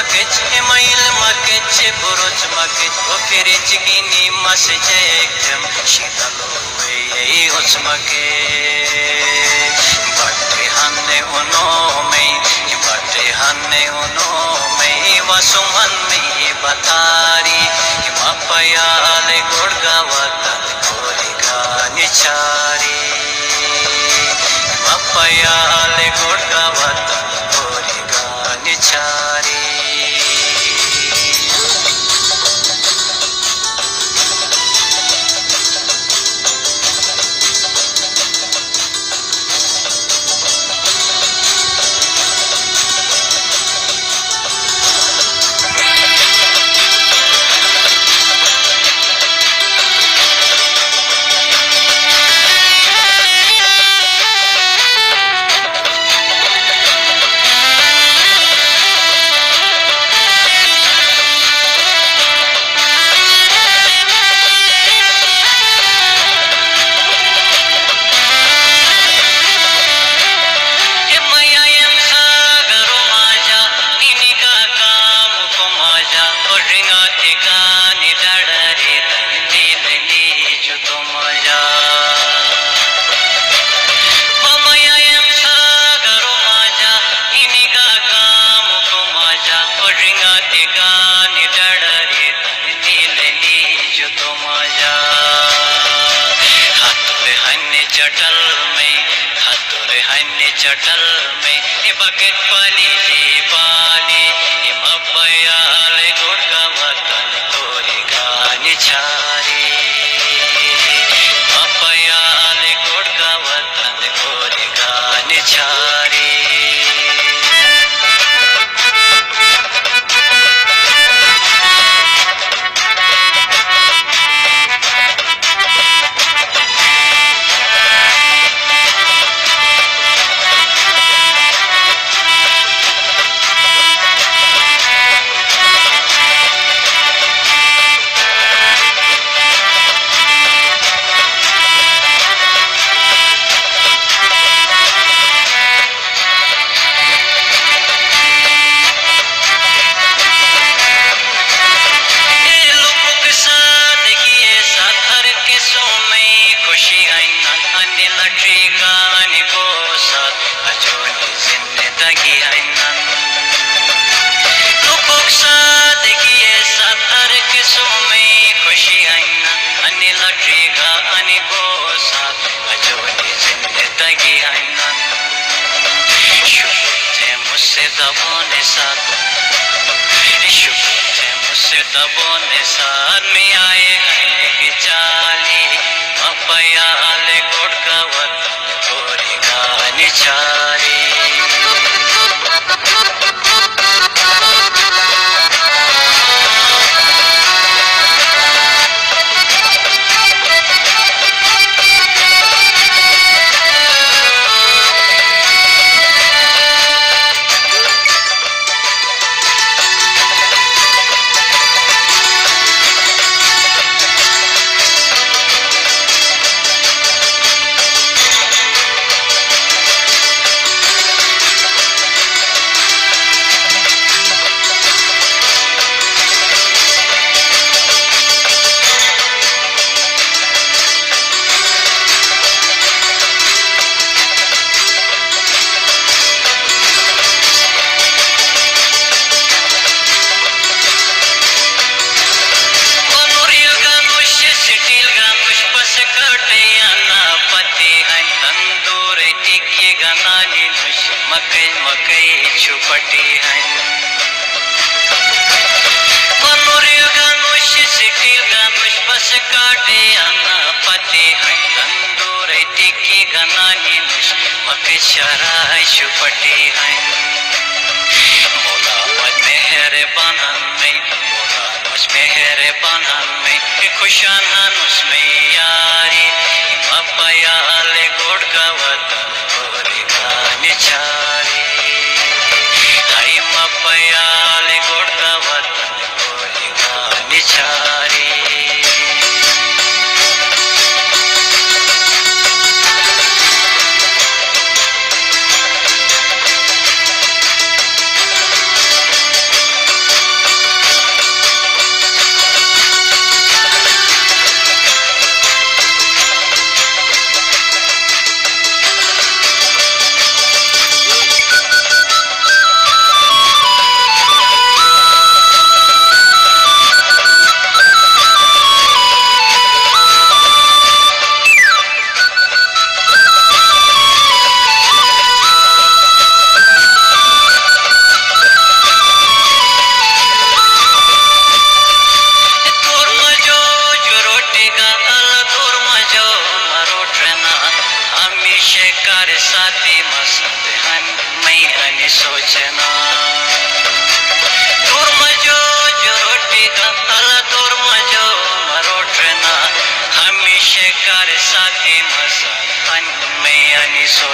makech email makech buruch makech okirich gini mas jektem shidalo ei hos makech batte hanne ono mei wasuman mei batari mapayale gurgawatan korigani chari mapayale gurgawatan korigani chari चटल में bucket पानी जी पानी मपयाले गोड़का वतन तोरी गानी छारी मपयाले गोड़का वतन तोरी गानी छारी दबोने साथ में आए हैं कि चाली मपयाले गोड़का वतन तोरी गानी छारी मकई छुपटी है मनोरियो गानुष सिटिल गानुष बस काटे अन्ना पति है तंदूर टिक्की गनानी नुष मकई शराय छुपटी है मोला मज मेहरे बनन में खुशाना नुष में यारी मपयाले गोड़का वतन तोरी गानी छारी हाय मपयाले गोड़का वतन तोरी गानी छारी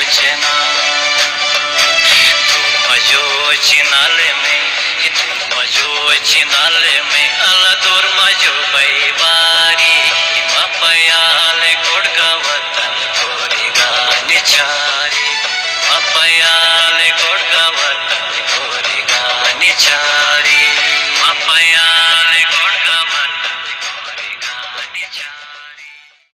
योजना मजो चिनाले में अला दूर मजो भाई